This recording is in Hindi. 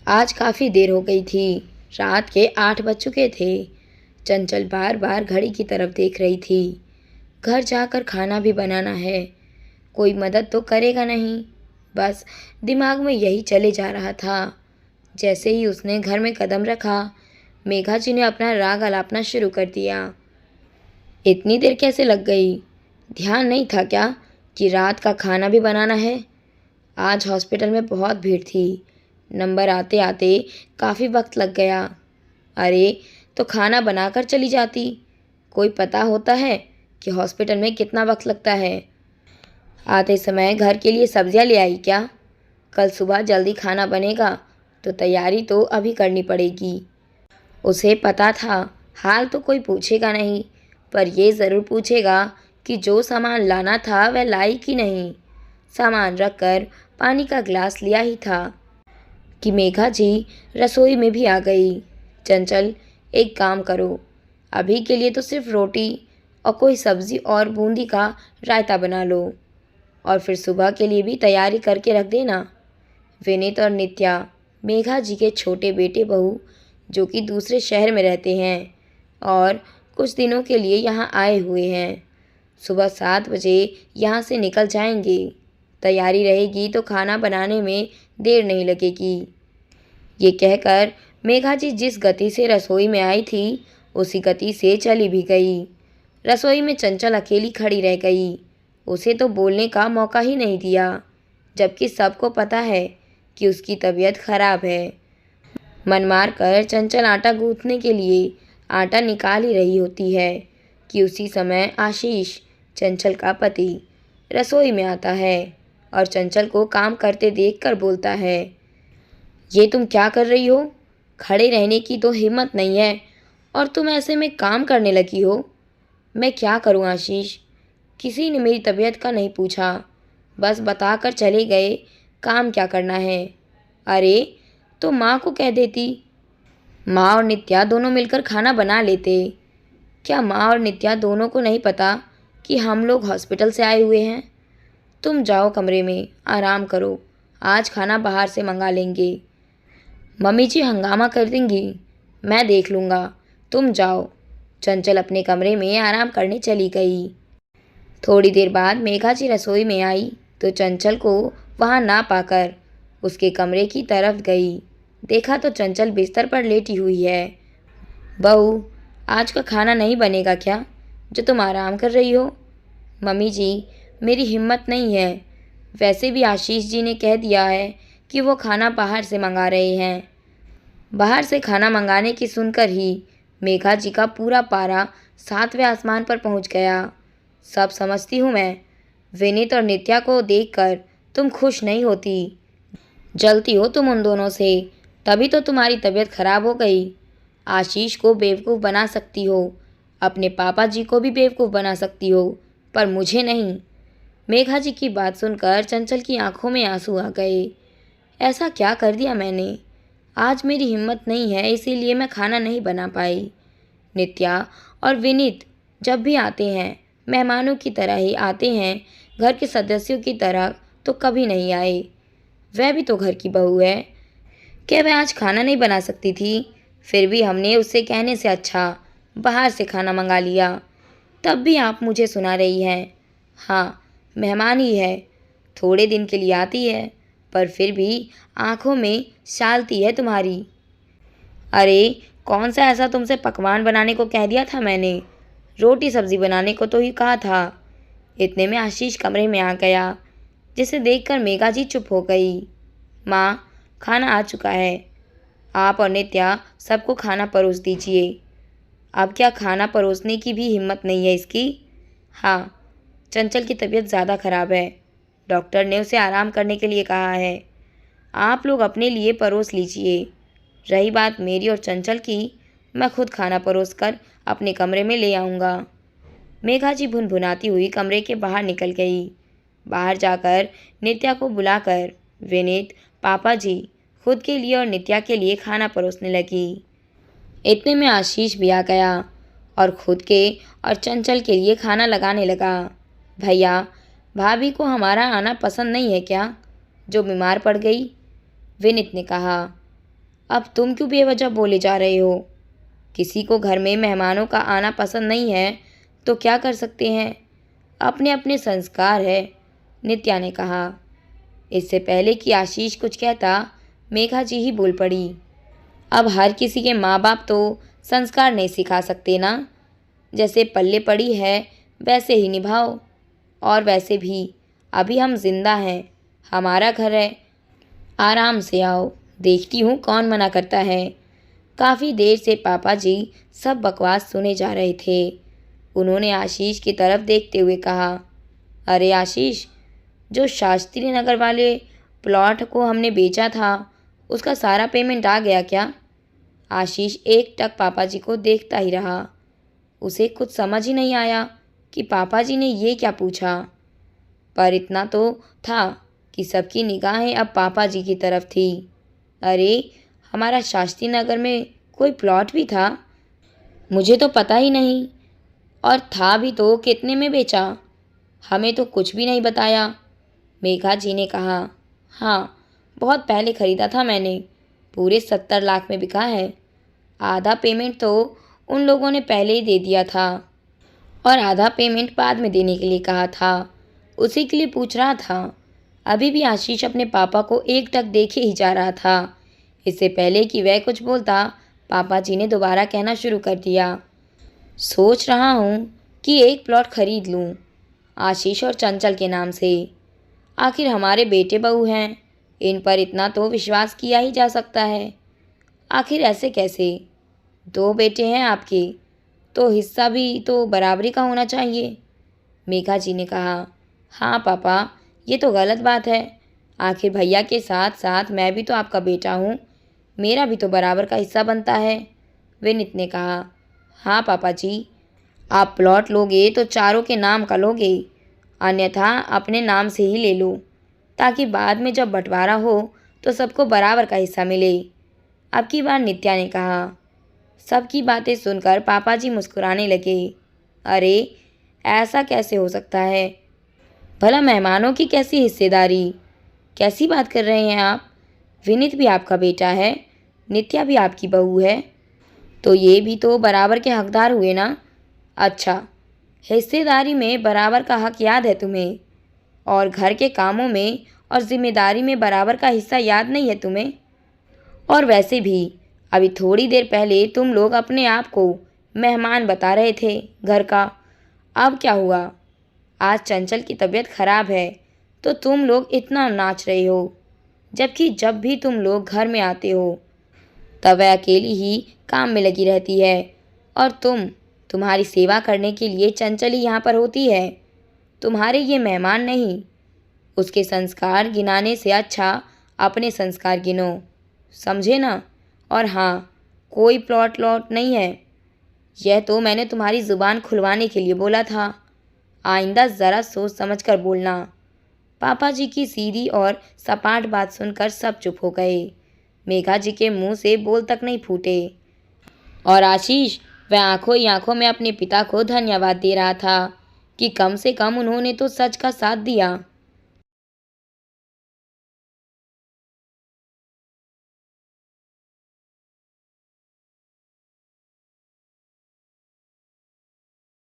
आज काफ़ी देर हो गई थी। रात के 8 बज चुके थे। चंचल बार बार घड़ी की तरफ देख रही थी। घर जाकर खाना भी बनाना है। कोई मदद तो करेगा नहीं। बस दिमाग में यही चले जा रहा था। जैसे ही उसने घर में कदम रखा, मेघा जी ने अपना राग अलापना शुरू कर दिया। इतनी देर कैसे लग गई? ध्यान नहीं था क्या कि रात का खाना भी बनाना है? आज हॉस्पिटल में बहुत भीड़ थी। नंबर आते आते काफ़ी वक्त लग गया। अरे, तो खाना बनाकर चली जाती। कोई पता होता है कि हॉस्पिटल में कितना वक्त लगता है? आते समय घर के लिए सब्जियां ले आई क्या? कल सुबह जल्दी खाना बनेगा तो तैयारी तो अभी करनी पड़ेगी। उसे पता था हाल तो कोई पूछेगा नहीं, पर यह ज़रूर पूछेगा कि जो सामान लाना था वह लाई कि नहीं। सामान रखकर पानी का गिलास लिया ही था कि मेघा जी रसोई में भी आ गई। चंचल, एक काम करो, अभी के लिए तो सिर्फ रोटी और कोई सब्ज़ी और बूंदी का रायता बना लो, और फिर सुबह के लिए भी तैयारी करके रख देना। विनीत और नित्या, मेघा जी के छोटे बेटे बहू, जो कि दूसरे शहर में रहते हैं और कुछ दिनों के लिए यहाँ आए हुए हैं, सुबह 7 बजे यहाँ से निकल जाएंगे। तैयारी रहेगी तो खाना बनाने में देर नहीं लगेगी। ये कहकर मेघा जी जिस गति से रसोई में आई थी, उसी गति से चली भी गई। रसोई में चंचल अकेली खड़ी रह गई। उसे तो बोलने का मौका ही नहीं दिया, जबकि सबको पता है कि उसकी तबीयत खराब है। मन मार कर चंचल आटा गूंथने के लिए आटा निकाल ही रही होती है कि उसी समय आशीष, चंचल का पति, रसोई में आता है और चंचल को काम करते देखकर बोलता है, ये तुम क्या कर रही हो? खड़े रहने की तो हिम्मत नहीं है और तुम ऐसे में काम करने लगी हो। मैं क्या करूं आशीष? किसी ने मेरी तबीयत का नहीं पूछा, बस बताकर चले गए काम क्या करना है। अरे, तो माँ को कह देती। माँ और नित्या दोनों मिलकर खाना बना लेते। क्या माँ और नित्या दोनों को नहीं पता कि हम लोग हॉस्पिटल से आए हुए हैं? तुम जाओ कमरे में आराम करो, आज खाना बाहर से मंगा लेंगे। मम्मी जी हंगामा कर देंगी, मैं देख लूँगा, तुम जाओ। चंचल अपने कमरे में आराम करने चली गई। थोड़ी देर बाद मेघा जी रसोई में आई तो चंचल को वहाँ ना पाकर उसके कमरे की तरफ गई। देखा तो चंचल बिस्तर पर लेटी हुई है। बहू, आज का खाना नहीं बनेगा क्या, जो तुम आराम कर रही हो? मम्मी जी, मेरी हिम्मत नहीं है। वैसे भी आशीष जी ने कह दिया है कि वो खाना बाहर से मंगा रहे हैं। बाहर से खाना मंगाने की सुनकर ही मेघा जी का पूरा पारा 7वें आसमान पर पहुंच गया। सब समझती हूँ मैं। विनीत और नित्या को देखकर तुम खुश नहीं होती, जलती हो तुम उन दोनों से, तभी तो तुम्हारी तबीयत खराब हो गई। आशीष को बेवकूफ़ बना सकती हो, अपने पापा जी को भी बेवकूफ़ बना सकती हो, पर मुझे नहीं। मेघा जी की बात सुनकर चंचल की आंखों में आंसू आ गए। ऐसा क्या कर दिया मैंने? आज मेरी हिम्मत नहीं है, इसीलिए मैं खाना नहीं बना पाई। नित्या और विनीत जब भी आते हैं मेहमानों की तरह ही आते हैं, घर के सदस्यों की तरह तो कभी नहीं आए। वह भी तो घर की बहू है। क्या वह आज खाना नहीं बना सकती थी? फिर भी हमने उससे कहने से अच्छा बाहर से खाना मंगा लिया। तब भी आप मुझे सुना रही हैं। हाँ, मेहमान ही है, थोड़े दिन के लिए आती है, पर फिर भी आंखों में शालती है तुम्हारी। अरे, कौन सा ऐसा तुमसे पकवान बनाने को कह दिया था मैंने? रोटी सब्जी बनाने को तो ही कहा था। इतने में आशीष कमरे में आ गया, जिसे देखकर मेघा जी चुप हो गई। माँ, खाना आ चुका है, आप और नित्या सबको खाना परोस दीजिए। अब क्या खाना परोसने की भी हिम्मत नहीं है इसकी? हाँ, चंचल की तबीयत ज़्यादा खराब है, डॉक्टर ने उसे आराम करने के लिए कहा है। आप लोग अपने लिए परोस लीजिए। रही बात मेरी और चंचल की, मैं खुद खाना परोस कर अपने कमरे में ले आऊँगा। मेघा जी भुनभुनाती हुई कमरे के बाहर निकल गई। बाहर जाकर नित्या को बुलाकर विनीत, पापा जी, खुद के लिए और नित्या के लिए खाना परोसने लगी। इतने में आशीष भी आ गया और खुद के और चंचल के लिए खाना लगाने लगा। भैया, भाभी को हमारा आना पसंद नहीं है क्या, जो बीमार पड़ गई? विनीत ने कहा। अब तुम क्यों बेवजह बोले जा रहे हो? किसी को घर में मेहमानों का आना पसंद नहीं है तो क्या कर सकते हैं? अपने अपने संस्कार है, नित्या ने कहा। इससे पहले कि आशीष कुछ कहता, मेघा जी ही बोल पड़ी। अब हर किसी के माँ बाप तो संस्कार नहीं सिखा सकते ना। जैसे पल्ले पड़ी है वैसे ही निभाओ। और वैसे भी अभी हम जिंदा हैं, हमारा घर है, आराम से आओ, देखती हूँ कौन मना करता है। काफ़ी देर से पापा जी सब बकवास सुने जा रहे थे। उन्होंने आशीष की तरफ देखते हुए कहा, अरे आशीष, जो शास्त्री नगर वाले प्लॉट को हमने बेचा था उसका सारा पेमेंट आ गया क्या? आशीष एकटक पापा जी को देखता ही रहा। उसे कुछ समझ ही नहीं आया कि पापा जी ने ये क्या पूछा। पर इतना तो था कि सबकी निगाहें अब पापा जी की तरफ थी। अरे, हमारा शास्त्री नगर में कोई प्लॉट भी था? मुझे तो पता ही नहीं। और था भी तो कितने में बेचा? हमें तो कुछ भी नहीं बताया। मेघा जी ने कहा, हाँ, बहुत पहले खरीदा था मैंने, पूरे 70 लाख में बिका है। आधा पेमेंट तो उन लोगों ने पहले ही दे दिया था और आधा पेमेंट बाद में देने के लिए कहा था। उसी के लिए पूछ रहा था। अभी भी आशीष अपने पापा को एकटक देखे ही जा रहा था। इससे पहले कि वह कुछ बोलता, पापा जी ने दोबारा कहना शुरू कर दिया, सोच रहा हूँ कि एक प्लॉट खरीद लूँ आशीष और चंचल के नाम से। आखिर हमारे बेटे बहू हैं, इन पर इतना तो विश्वास किया ही जा सकता है। आखिर ऐसे कैसे? 2 बेटे हैं आपके, तो हिस्सा भी तो बराबरी का होना चाहिए। मेघा जी ने कहा, हाँ पापा, ये तो गलत बात है। आखिर भैया के साथ साथ मैं भी तो आपका बेटा हूँ, मेरा भी तो बराबर का हिस्सा बनता है। विनीत ने कहा, हाँ पापा जी, आप प्लॉट लोगे तो चारों के नाम का लोगे, अन्यथा अपने नाम से ही ले लो, ताकि बाद में जब बंटवारा हो तो सबको बराबर का हिस्सा मिले। अब की बार नित्या ने कहा। सबकी बातें सुनकर पापा जी मुस्कुराने लगे। अरे, ऐसा कैसे हो सकता है? भला मेहमानों की कैसी हिस्सेदारी? कैसी बात कर रहे हैं आप? विनीत भी आपका बेटा है, नित्या भी आपकी बहू है, तो ये भी तो बराबर के हकदार हुए ना। अच्छा, हिस्सेदारी में बराबर का हक याद है तुम्हें, और घर के कामों में और जिम्मेदारी में बराबर का हिस्सा याद नहीं है तुम्हें? और वैसे भी अभी थोड़ी देर पहले तुम लोग अपने आप को मेहमान बता रहे थे घर का। अब क्या हुआ? आज चंचल की तबीयत खराब है तो तुम लोग इतना नाच रहे हो, जबकि जब भी तुम लोग घर में आते हो तब वह अकेली ही काम में लगी रहती है, और तुम्हारी सेवा करने के लिए चंचल ही यहाँ पर होती है, तुम्हारे ये मेहमान नहीं। उसके संस्कार गिनाने से अच्छा अपने संस्कार गिनो, समझे ना? और हाँ, कोई प्लॉट लॉट नहीं है, यह तो मैंने तुम्हारी ज़ुबान खुलवाने के लिए बोला था। आइंदा ज़रा सोच समझ कर बोलना। पापा जी की सीधी और सपाट बात सुनकर सब चुप हो गए। मेघा जी के मुंह से बोल तक नहीं फूटे। और आशीष, वह आंखों ही आंखों में अपने पिता को धन्यवाद दे रहा था कि कम से कम उन्होंने तो सच का साथ दिया।